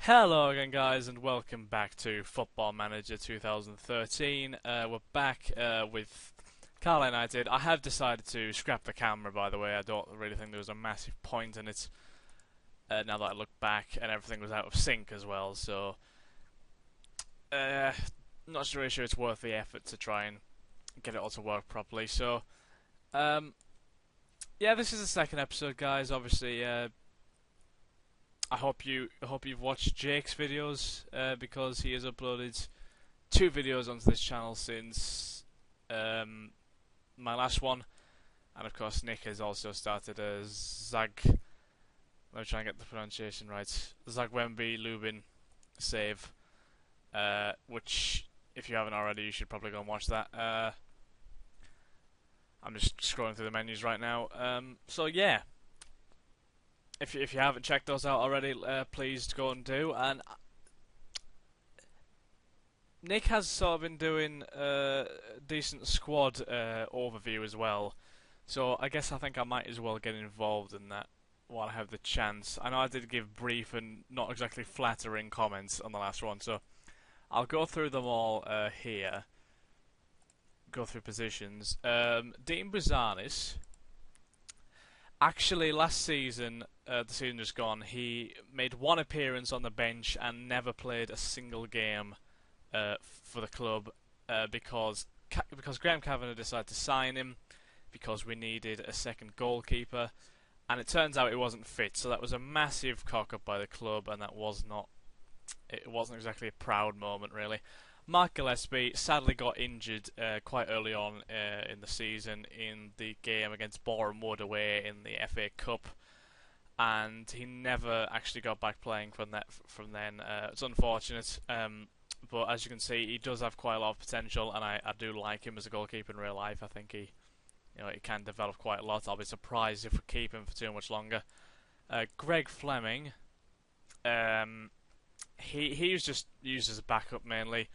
Hello again, guys, and welcome back to Football Manager 2013. We're back with Carlisle United. I have decided to scrap the camera, by the way. I don't really think there was a massive point in it now that I look back, and everything was out of sync as well, so uh, not really sure it's worth the effort to try and get it all to work properly. So, um, yeah, this is the second episode, guys. Obviously, I hope you've watched Jake's videos because he has uploaded two videos onto this channel since my last one, and of course Nick has also started a Zag. Let me try and get the pronunciation right. Zagwembe Lubin save, which if you haven't already, you should probably go and watch that. I'm just scrolling through the menus right now. So yeah. If you haven't checked those out already, please go and do. And Nick has sort of been doing a decent squad overview as well, so I guess I think I might as well get involved in that while I have the chance. I know I did give brief and not exactly flattering comments on the last one, so I'll go through them all here. Go through positions. Dean Buzanis. Actually, last season, the season just gone, he made one appearance on the bench and never played a single game for the club because Graham Kavanagh decided to sign him because we needed a second goalkeeper, and it turns out he wasn't fit. So that was a massive cock up by the club, and that was not. It wasn't exactly a proud moment, really. Mark Gillespie sadly got injured quite early on in the season in the game against Boreham Wood away in the FA Cup, and he never actually got back playing from then. It's unfortunate, but as you can see, he does have quite a lot of potential, and I do like him as a goalkeeper in real life. I think he can develop quite a lot. I'll be surprised if we keep him for too much longer. Greg Fleming, he was just used as a backup mainly.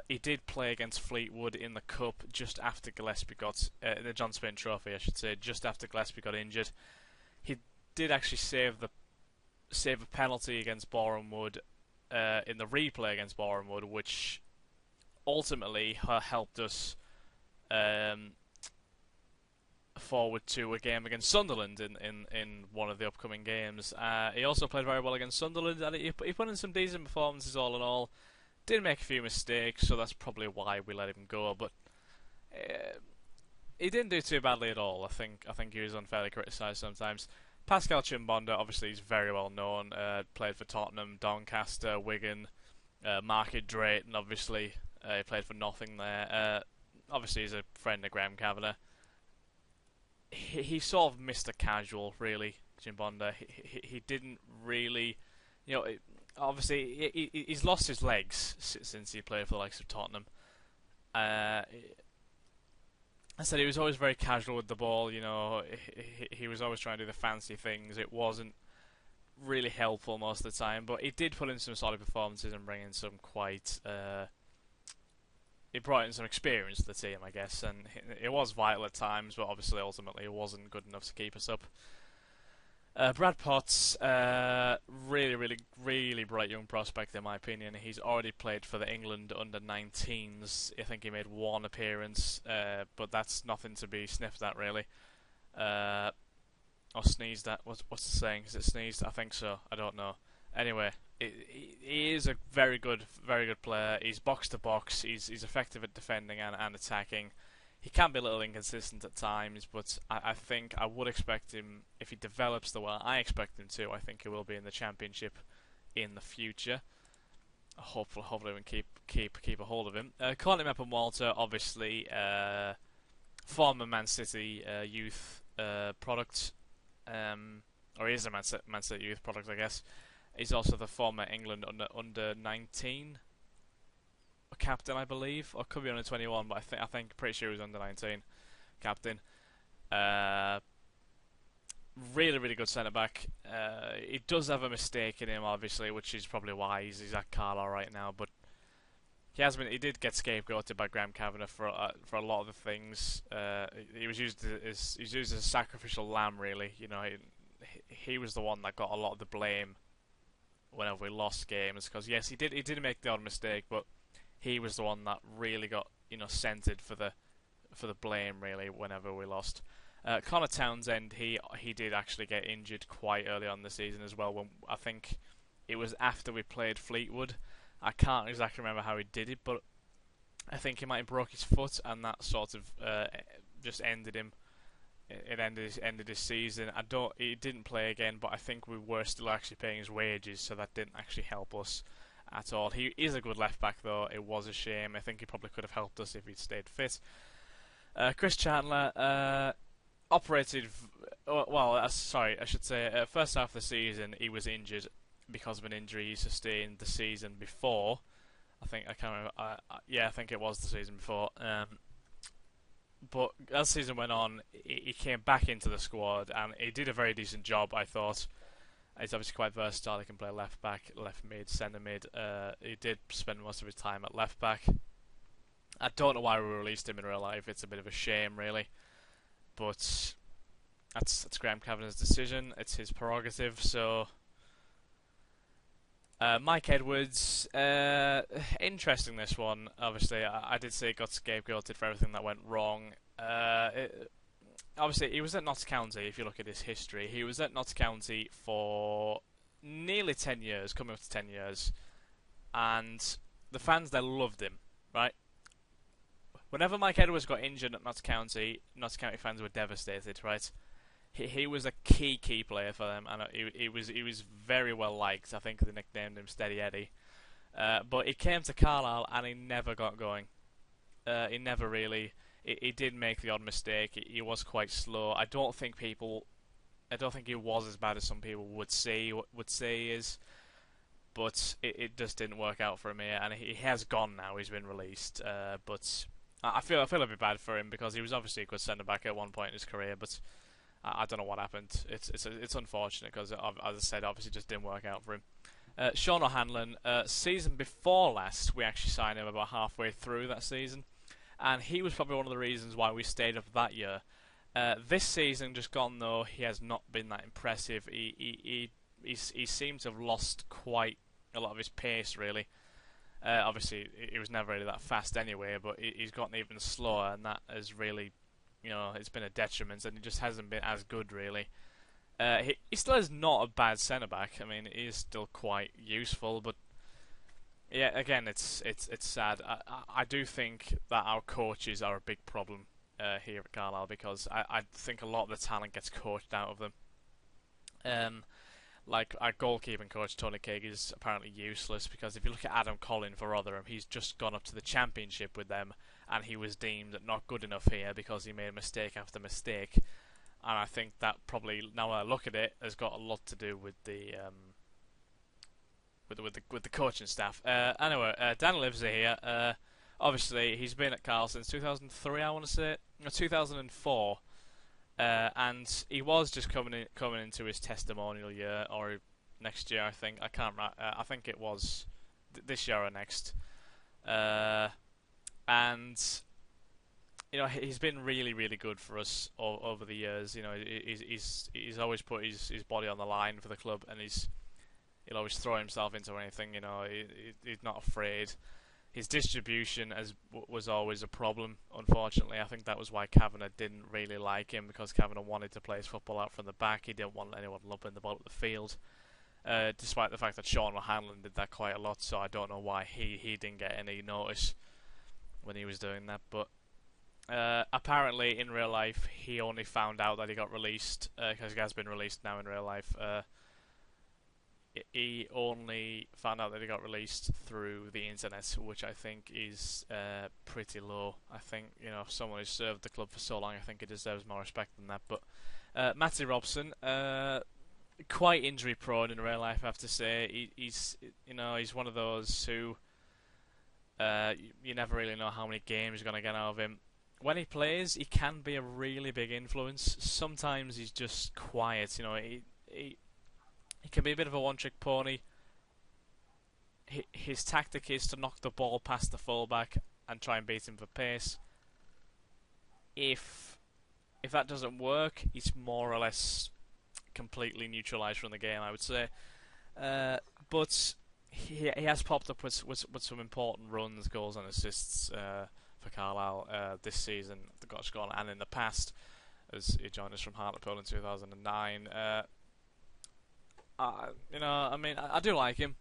He did play against Fleetwood in the Cup just after Gillespie got the John Spain Trophy, I should say, just after Gillespie got injured. He did actually save a penalty against Boreham Wood in the replay against Boreham Wood, which ultimately helped us forward to a game against Sunderland in one of the upcoming games. He also played very well against Sunderland, and he put in some decent performances all in all. Did make a few mistakes, so that's probably why we let him go. But he didn't do too badly at all. I think he was unfairly criticised sometimes. Pascal Chimbonda, obviously, he's very well known. Played for Tottenham, Doncaster, Wigan, Market Drayton. Obviously, he played for nothing there. Obviously, he's a friend of Graham Kavanagh. He sort of Mr. Casual, really. Chimbonda. He didn't really, you know. Obviously, he's lost his legs since he played for the likes of Tottenham. I said he was always very casual with the ball. He was always trying to do the fancy things. It wasn't really helpful most of the time, but he did put in some solid performances and bring in some quite. He brought in some experience to the team, I guess, and it was vital at times, but obviously, ultimately, it wasn't good enough to keep us up. Brad Potts, really bright young prospect in my opinion. He's already played for the England under-19s. I think he made one appearance, but that's nothing to be sniffed at really. Or sneezed at. What's the saying? Is it sneezed? I think so. I don't know. Anyway, he is a very good player. He's box to box. He's effective at defending and attacking. He can be a little inconsistent at times, but I think I would expect him, if he develops the way I expect him to, I think he will be in the Championship in the future. Hopefully we can keep a hold of him. Courtney Mepham-Walter, obviously, former Man City youth product, or he is a Man City youth product, I guess. He's also the former England under 19 captain, I believe, or could be under 21, but I think pretty sure he was under 19 captain. Really good centre back. He does have a mistake in him, obviously, which is probably why he's at Carlisle right now. But he did get scapegoated by Graham Kavanagh for a lot of the things. He was used as a sacrificial lamb, really. He was the one that got a lot of the blame whenever we lost games. Because yes, he did make the odd mistake, but he was the one that really got centered for the blame really whenever we lost. Connor Townsend, he did actually get injured quite early on in the season as well. When I think it was after we played Fleetwood. I can't exactly remember how he did it, but I think he might have broke his foot, and that sort of just ended him. It ended his season. He didn't play again, but I think we were still actually paying his wages, so that didn't actually help us at all. He is a good left back though. It was a shame. I think he probably could have helped us if he'd stayed fit. Chris Chandler operated. Sorry, I should say. First half of the season, he was injured because of an injury he sustained the season before. I can't remember. I think it was the season before. But as the season went on, he came back into the squad and he did a very decent job, I thought. He's obviously quite versatile. He can play left back, left mid, centre mid. He did spend most of his time at left back. I don't know why we released him in real life. It's a bit of a shame, really. But that's Graham Kavanagh's decision. It's his prerogative. So Mike Edwards, interesting this one. Obviously, I did say he got scapegoated for everything that went wrong. Obviously, he was at Notts County, if you look at his history. He was at Notts County for nearly 10 years, coming up to 10 years. And the fans, they loved him, right? Whenever Mike Edwards got injured at Notts County fans were devastated, right? He was a key player for them, and he was very well liked. I think they nicknamed him Steady Eddie. But he came to Carlisle and he never got going. He never really. He did make the odd mistake. He was quite slow. I don't think he was as bad as some people would say he is. But it just didn't work out for him here, and he has gone now. He's been released. But I feel a bit bad for him because he was obviously a good centre back at one point in his career, but I don't know what happened. It's unfortunate because, as I said, obviously just didn't work out for him. Sean O'Hanlon, season before last, we actually signed him about halfway through that season, and he was probably one of the reasons why we stayed up that year. This season just gone though, he has not been that impressive. He seems to have lost quite a lot of his pace, really. Obviously, he was never really that fast anyway, but he's gotten even slower, and that has really, it's been a detriment, and he just hasn't been as good, really. He still is not a bad centre-back. I mean, he is still quite useful, but yeah, again, it's sad. I do think that our coaches are a big problem here at Carlisle, because I think a lot of the talent gets coached out of them. Like our goalkeeping coach Tony Craig is apparently useless, because if you look at Adam Collin for Rotherham, he's just gone up to the Championship with them, and he was deemed not good enough here because he made mistake after mistake. And I think that probably, now I look at it, has got a lot to do with the with the coaching staff. Anyway, Dan Livesey here. Obviously, he's been at Carlisle since 2003, I want to say, no, 2004. And he was just coming into his testimonial year, or next year, I think. I can't remember. I think it was this year or next. And he's been really, really good for us over the years. He's always put his body on the line for the club, and he'll always throw himself into anything. He's not afraid. His distribution was always a problem, unfortunately. I think that was why Kavanagh didn't really like him, because Kavanagh wanted to play his football out from the back. He didn't want anyone lumping the ball up the field, despite the fact that Sean O'Hanlon did that quite a lot, so I don't know why he didn't get any notice when he was doing that. But apparently, in real life, he only found out that he got released, because he has been released now in real life. He only found out that he got released through the internet, which I think is pretty low. I think, if someone who's served the club for so long, I think he deserves more respect than that. But Matty Robson, quite injury prone in real life, I have to say. He's one of those who you never really know how many games you're going to get out of him. When he plays, he can be a really big influence. Sometimes he's just quiet. He can be a bit of a one-trick pony. His tactic is to knock the ball past the fullback and try and beat him for pace. If that doesn't work, he's more or less completely neutralised from the game, I would say. But he has popped up with some important runs, goals, and assists for Carlisle this season, the Scottish gone, and in the past, as he joined us from Hartlepool in 2009. I mean, I do like him,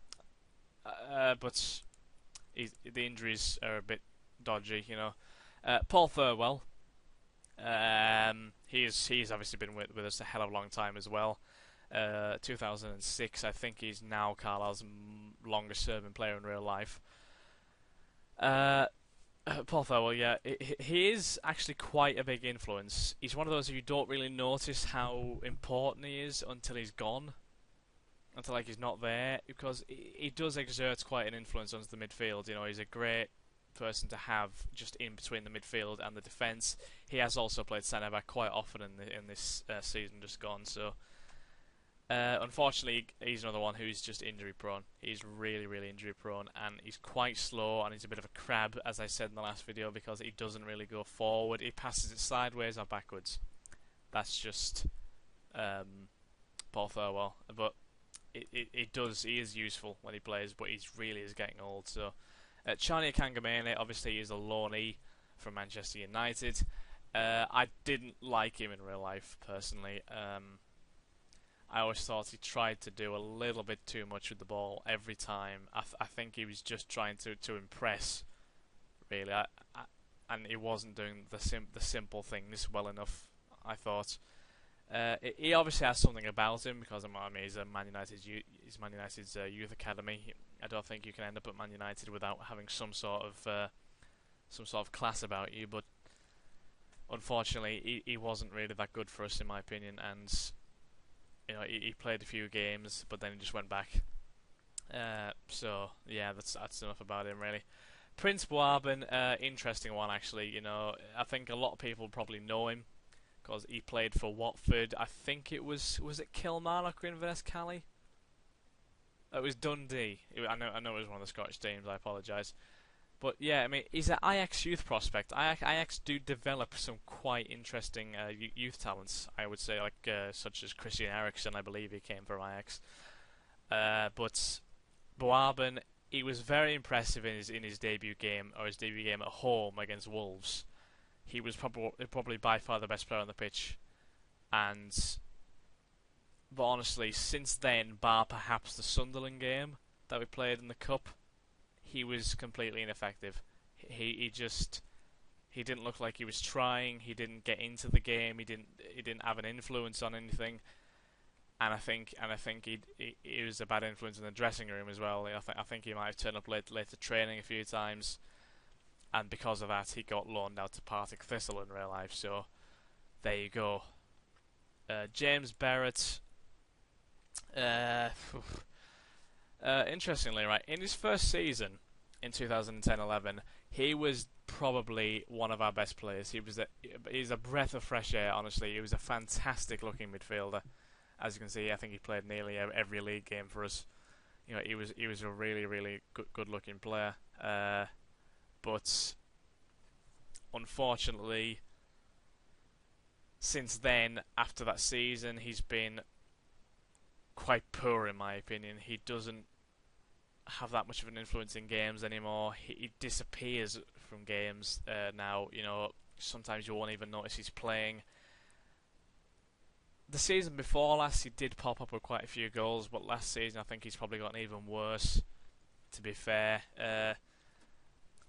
but the injuries are a bit dodgy, you know. Paul Thirlwell, he's obviously been with us a hell of a long time as well. 2006, I think he's now Carlisle's longest serving player in real life. Paul Thirlwell, yeah, he is actually quite a big influence. He's one of those you don't really notice how important he is until he's gone, until like he's not there, because he does exert quite an influence onto the midfield. You know, he's a great person to have just in between the midfield and the defence. He has also played centre back quite often in this season just gone. So unfortunately, he's another one who's just injury prone. He's really, really injury prone, and he's quite slow, and he's a bit of a crab, as I said in the last video, because he doesn't really go forward. He passes it sideways or backwards. That's just Paul Thirlwell. But he is useful when he plays, but he really is getting old. So Charlie Kangamene, obviously, is a loanee from Manchester United. I didn't like him in real life, personally. I always thought he tried to do a little bit too much with the ball every time. I think he was just trying to impress, really. And he wasn't doing the simple things well enough, I thought. He obviously has something about him because I mean he's Man United's youth academy. I don't think you can end up at Man United without having some sort of class about you. But unfortunately, he wasn't really that good for us, in my opinion. And you know, he played a few games, but then he just went back. So yeah, that's enough about him, really. Prince Boabin, interesting one actually. You know, I think a lot of people probably know him because he played for Watford. I think it was it Kilmarnock or Inverness Cali? It was Dundee. I know it was one of the Scottish teams. I apologise. But yeah, I mean, he's an Ajax youth prospect. Ajax do develop some quite interesting youth talents, I would say, like such as Christian Eriksen. I believe he came from Ajax. But Boabin, he was very impressive in his debut game at home against Wolves. He was probably by far the best player on the pitch, but honestly, since then, bar perhaps the Sunderland game that we played in the cup, he was completely ineffective. He didn't look like he was trying. He didn't get into the game. He didn't have an influence on anything. And I think he was a bad influence in the dressing room as well. I think he might have turned up late to training a few times, and because of that, he got loaned out to Partick Thistle in real life. So there you go. James Barrett. Interestingly, right, in his first season in 2010-11, he was probably one of our best players. He's a breath of fresh air, honestly. He was a fantastic looking midfielder. As you can see, I think he played nearly every league game for us. You know, he was a really, really good looking player. But unfortunately, since then, after that season, he's been quite poor, in my opinion. He doesn't have that much of an influence in games anymore. He disappears from games now. You know, sometimes you won't even notice he's playing. The season before last, he did pop up with quite a few goals, but last season I think he's probably gotten even worse, to be fair.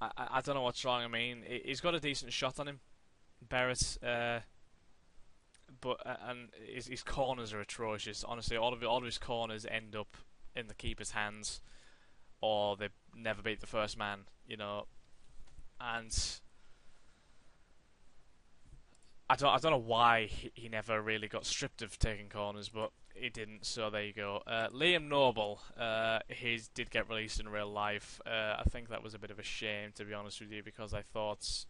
I don't know what's wrong. I mean, he's got a decent shot on him, Barrett, but and his corners are atrocious. Honestly, all of his corners end up in the keeper's hands, or they never beat the first man. You know, and I don't know why he never really got stripped of taking corners, but he didn't. So there you go. Liam Noble, he did get released in real life. I think that was a bit of a shame, to be honest with you, because I thought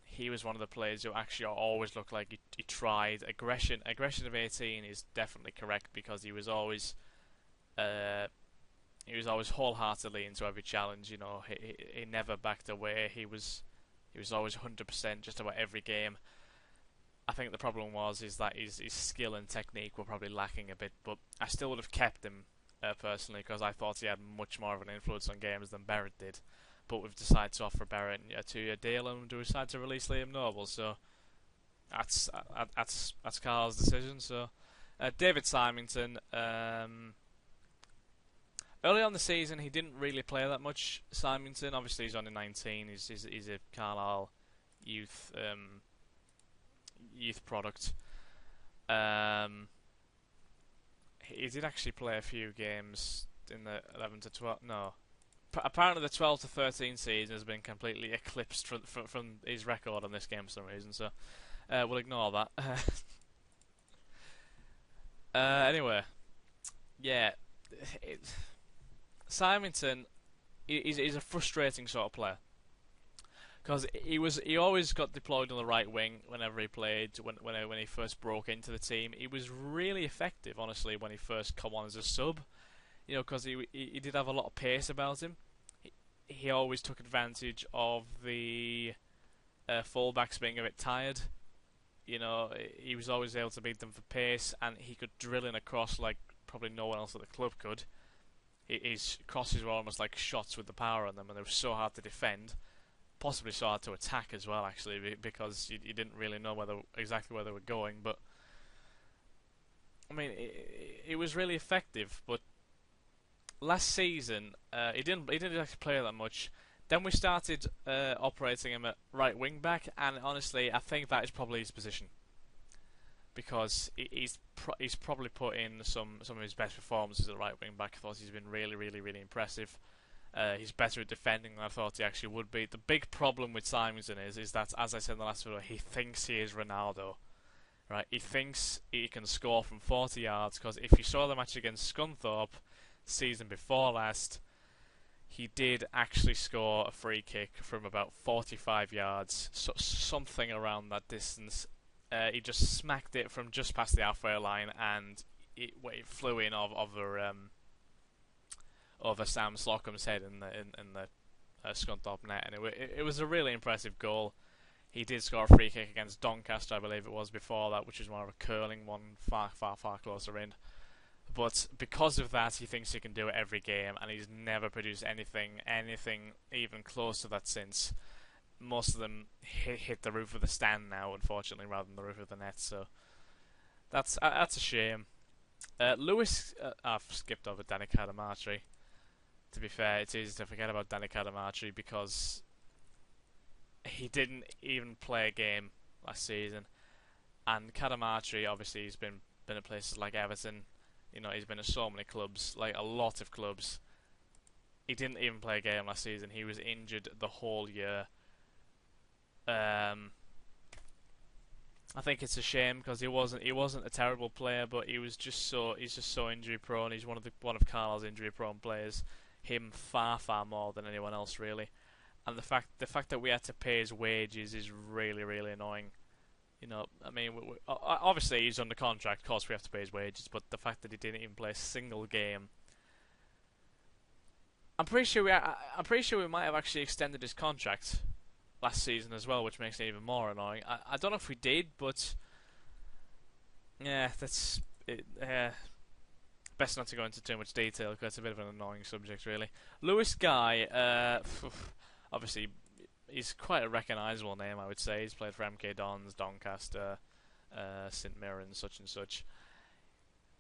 he was one of the players who actually always looked like he tried. Aggression of 18 is definitely correct, because he was always wholeheartedly into every challenge. You know, he never backed away. He was always 100% just about every game. I think the problem is that his skill and technique were probably lacking a bit, but I still would have kept him personally, because I thought he had much more of an influence on games than Barrett did. But we've decided to offer Barrett a 2-year deal, and we decided to release Liam Noble. So that's Carl's decision. So David Symington. Early on the season, he didn't really play that much. Symington, obviously, he's only 19. He's a Carlisle youth product. He did actually play a few games in the 11 to 12. No, apparently the 12 to 13 season has been completely eclipsed from his record on this game for some reason. So we'll ignore that. Anyway, yeah, Symington is a frustrating sort of player. Because he always got deployed on the right wing whenever he played. When he first broke into the team, he was really effective. Honestly, when he first come on as a sub, because he did have a lot of pace about him. He always took advantage of the fullbacks being a bit tired. He was always able to beat them for pace, and he could drill in a cross like probably no one else at the club could. His crosses were almost like shots with the power on them, and they were so hard to defend. Possibly so hard to attack as well, actually, because you didn't really know exactly where they were going. But I mean, it was really effective. But last season, he didn't actually play that much. Then we started operating him at right wing back, and honestly, I think that is probably his position, because he's probably put in some of his best performances at right wing back. I thought he's been really, really, really impressive. He's better at defending than I thought he actually would be. The big problem with Symington is that, as I said in the last video, he thinks he is Ronaldo. Right? He thinks he can score from 40 yards, because if you saw the match against Scunthorpe season before last, he did actually score a free kick from about 45 yards, so something around that distance. He just smacked it from just past the halfway line, and it flew in over Sam Slocum's head in the Scunthorpe net, and it was a really impressive goal. He did score a free kick against Doncaster, I believe it was, before that, which was more of a curling one, far closer in. But because of that, he thinks he can do it every game, and he's never produced anything even close to that since. Most of them hit the roof of the stand now, unfortunately, rather than the roof of the net. So that's a shame. Lewis, I've skipped over Danny Cadamartri. To be fair, it's easy to forget about Danny Cadamartri because he didn't even play a game last season. And Cadamartri, obviously, he's been at places like Everton. He's been at so many clubs, like a lot of clubs. He didn't even play a game last season. He was injured the whole year. I think it's a shame because he wasn't a terrible player, but he's just so injury prone. He's one of Carlisle's injury prone players. Him far more than anyone else really, and the fact that we had to pay his wages is really, really annoying. I mean, obviously he's under contract. Of course, we have to pay his wages, but the fact that he didn't even play a single game. I'm pretty sure we might have actually extended his contract last season as well, which makes it even more annoying. I don't know if we did, but yeah, that's it. Best not to go into too much detail because it's a bit of an annoying subject, really. Lewis Guy, obviously, he's quite a recognisable name, I would say. He's played for MK Dons, Doncaster, St Mirren, such and such.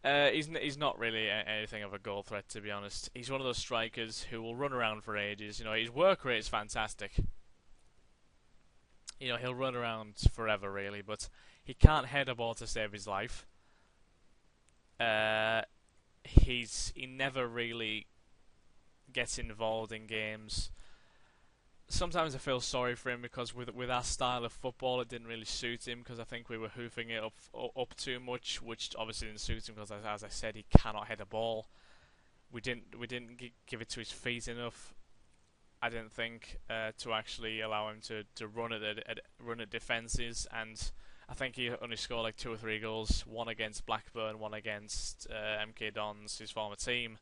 He's not really anything of a goal threat, to be honest. He's one of those strikers who will run around for ages. His work rate is fantastic. He'll run around forever, really, but he can't head a ball to save his life. He never really gets involved in games. Sometimes I feel sorry for him because with our style of football, it didn't really suit him because I think we were hoofing it up too much, which obviously didn't suit him because, as I said, he cannot head a ball. We didn't give it to his feet enough. I didn't think to actually allow him to run at defences, and I think he only scored like 2 or 3 goals, one against Blackburn, one against MK Dons, his former team,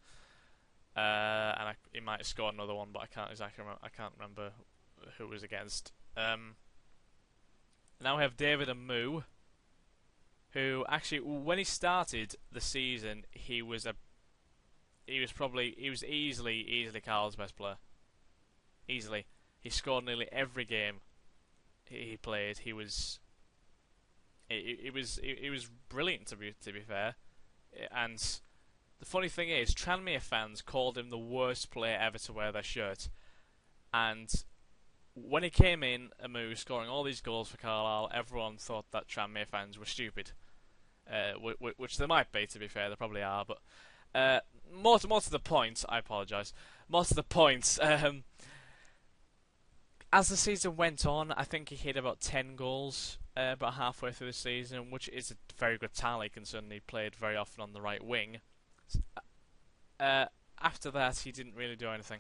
and he might have scored another one, but I can't remember who it was against. Now we have David Amu, who actually, when he started the season, he was he was easily Carl's best player. Easily, he scored nearly every game he played. He was brilliant to be fair. And the funny thing is, Tranmere fans called him the worst player ever to wear their shirt. And when he came in, Amu scoring all these goals for Carlisle, everyone thought that Tranmere fans were stupid, which they might be. To be fair, they probably are. But more to the point, I apologise. More to the point. As the season went on, I think he hit about 10 goals about halfway through the season, which is a very good tally considering he played very often on the right wing. After that, he didn't really do anything.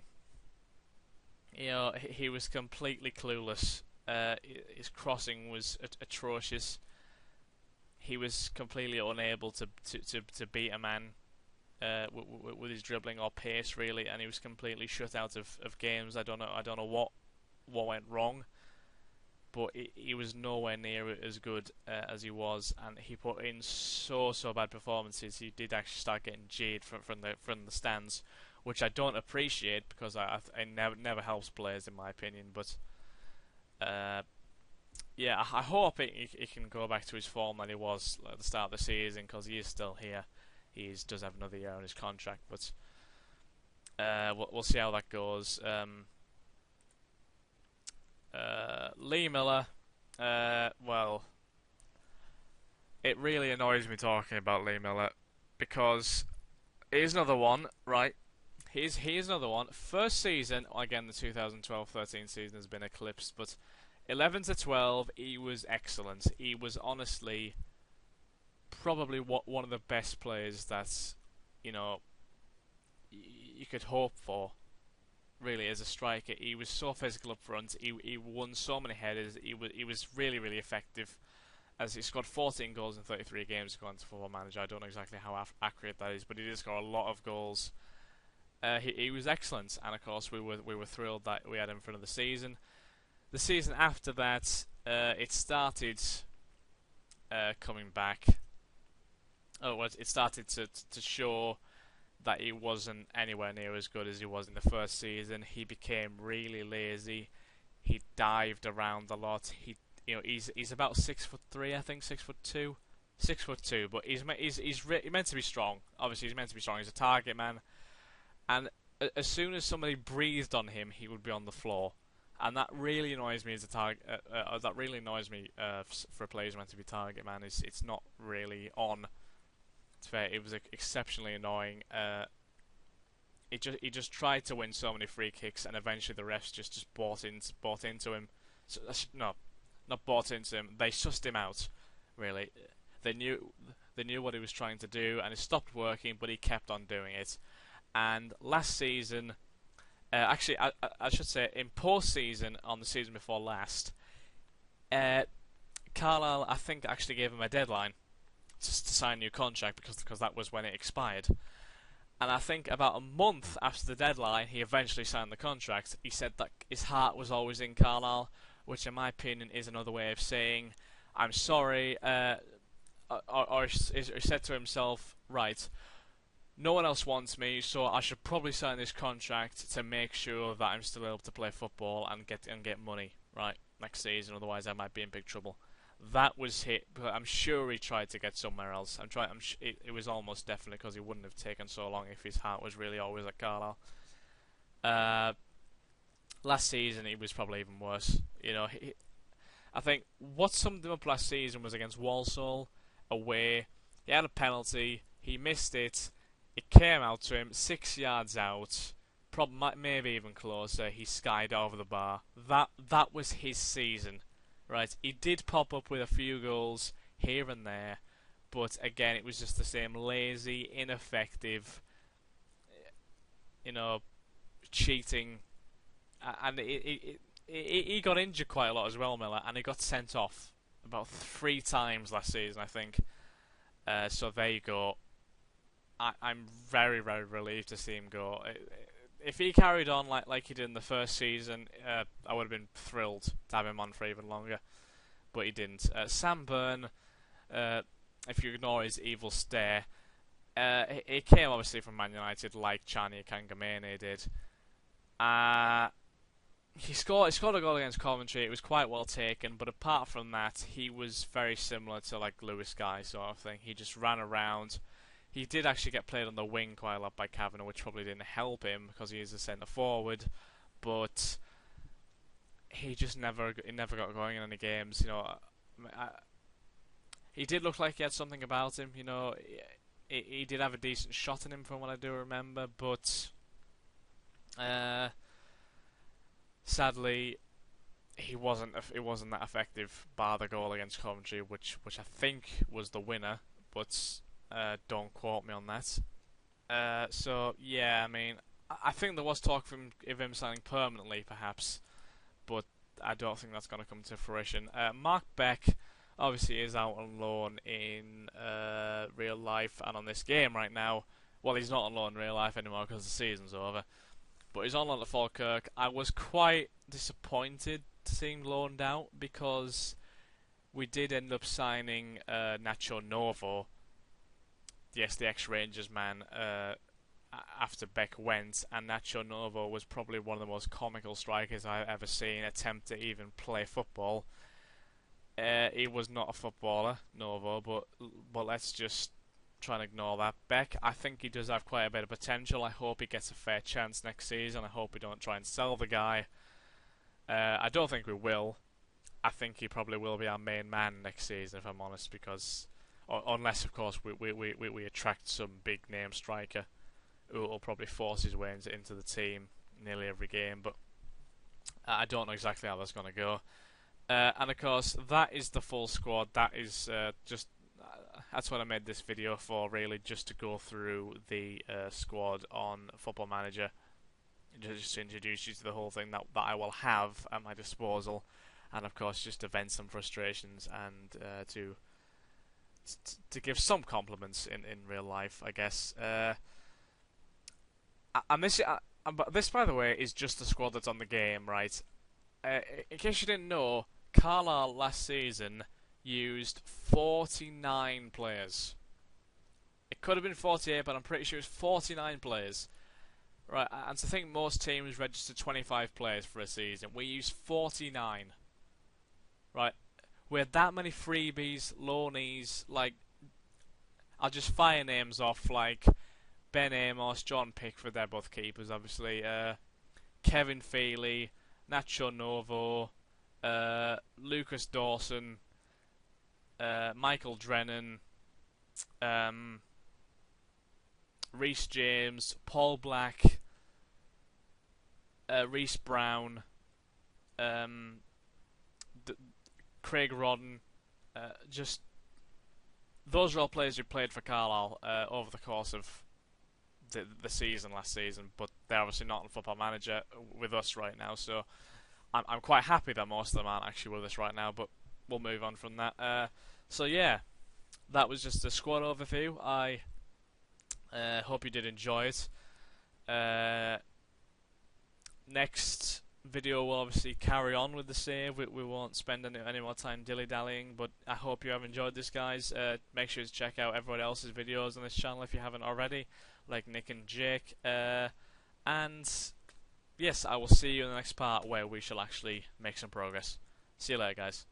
You know, he was completely clueless. His crossing was atrocious. He was completely unable to beat a man with his dribbling or pace, really, and he was completely shut out of games. I don't know what went wrong, but he was nowhere near as good as he was, and he put in so bad performances. He did actually start getting jeered from the stands, which I don't appreciate because it never helps players in my opinion. But yeah, I hope he can go back to his form that he was at the start of the season, because he is still here. He does have another year on his contract, but we'll see how that goes. Lee Miller, well, it really annoys me talking about Lee Miller because here's another one, right? Here's another one. First season, again, the 2012-13 season has been eclipsed, but 11 to 12, he was excellent. He was honestly probably one of the best players that you could hope for. Really, as a striker, he was so physical up front. He won so many headers. He was really effective. As he scored 14 goals in 33 games according to Football Manager. I don't know exactly how accurate that is, but he did score a lot of goals. He was excellent, and of course we were thrilled that we had him for another season. The season after that, it started coming back. It started to show that he wasn't anywhere near as good as he was in the first season. He became really lazy. He dived around a lot. He's about 6'3", I think 6'2", 6'2", but he's meant to be strong. Obviously, he's meant to be strong. He's a target man, and as soon as somebody breathed on him, he would be on the floor, and that really annoys me as a target. That really annoys me for a player who's meant to be target man. It's not really on. It's fair. It was exceptionally annoying. He just tried to win so many free kicks, and eventually the refs just bought into him. So, no, not bought into him. They sussed him out. Really, they knew what he was trying to do, and it stopped working. But he kept on doing it. And last season, actually, I should say, in post-season on the season before last, Carlisle, I think, actually gave him a deadline to sign a new contract because that was when it expired. And I think about a month after the deadline, he eventually signed the contract. He said that his heart was always in Carlisle, which in my opinion is another way of saying, I'm sorry, or he said to himself, right, no one else wants me, so I should probably sign this contract to make sure that I'm still able to play football and get money, right, next season, otherwise I might be in big trouble. That was it, but I'm sure he tried to get somewhere else. It was almost definitely because he wouldn't have taken so long if his heart was really always at Carlisle. Last season, he was probably even worse. I think what summed him up last season was against Walsall, away. He had a penalty, he missed it, it came out to him, 6 yards out, maybe even closer, he skied over the bar. That was his season. Right, he did pop up with a few goals here and there, but again, it was just the same lazy, ineffective, cheating, and he got injured quite a lot as well, Miller, and he got sent off about 3 times last season, I think. So there you go. I'm very relieved to see him go. If he carried on like he did in the first season, I would have been thrilled to have him on for even longer, but he didn't. Sam Byrne, if you ignore his evil stare, It came obviously from Man United, like Chani Kangamene did. Uh, he scored a goal against Coventry. It was quite well taken, but apart from that, he was very similar to like Lewis Guy sort of thing. He just ran around. He did actually get played on the wing quite a lot by Kavanagh, which probably didn't help him because he is a centre forward. But he never got going in any games. He did look like he had something about him. He did have a decent shot in him from what I do remember, but sadly it wasn't that effective, bar the goal against Coventry, which I think was the winner, but don't quote me on that. So yeah, I mean, I think there was talk of him signing permanently, perhaps, but I don't think that's going to come to fruition. Mark Beck obviously is out on loan in real life and on this game right now. Well, he's not on loan in real life anymore because the season's over, but he's on loan at Falkirk. I was quite disappointed to see him loaned out because we did end up signing Nacho Novo, yes, the ex-Rangers man, after Beck went, and Nacho Novo was probably one of the most comical strikers I've ever seen attempt to even play football. He was not a footballer, Novo, but let's just try and ignore that. Beck, I think he does have quite a bit of potential. I hope he gets a fair chance next season. I hope we don't try and sell the guy. I don't think we will. I think he probably will be our main man next season, if I'm honest, because unless, of course, we attract some big name striker who will probably force his way into the team nearly every game, but I don't know exactly how that's going to go. And of course, that is the full squad. That is that's what I made this video for, really, just to go through the squad on Football Manager, just to introduce you to the whole thing that I will have at my disposal, and of course just to vent some frustrations and to give some compliments in real life, I guess. But this, by the way, is just the squad that's on the game, right? In case you didn't know, Carlisle last season used 49 players. It could have been 48, but I'm pretty sure it was 49 players. Right, and to think most teams register 25 players for a season, we used 49. Right, we had that many freebies, loanees, like, I'll just fire names off, like Ben Amos, John Pickford, they're both keepers, obviously, Kevin Feely, Nacho Novo, Lucas Dawson, Michael Drennan, Reece James, Paul Black, Reece Brown, Craig Rodden. Just those are all players who played for Carlisle over the course of the season last season, but they're obviously not on Football Manager with us right now, so I'm quite happy that most of them aren't actually with us right now, but we'll move on from that. So yeah, that was just a squad overview. I hope you did enjoy it. Next video will obviously carry on with the save. We won't spend any more time dilly-dallying, but I hope you have enjoyed this, guys. Make sure to check out everyone else's videos on this channel if you haven't already, like Nick and Jake. And yes, I will see you in the next part where we shall actually make some progress. See you later, guys.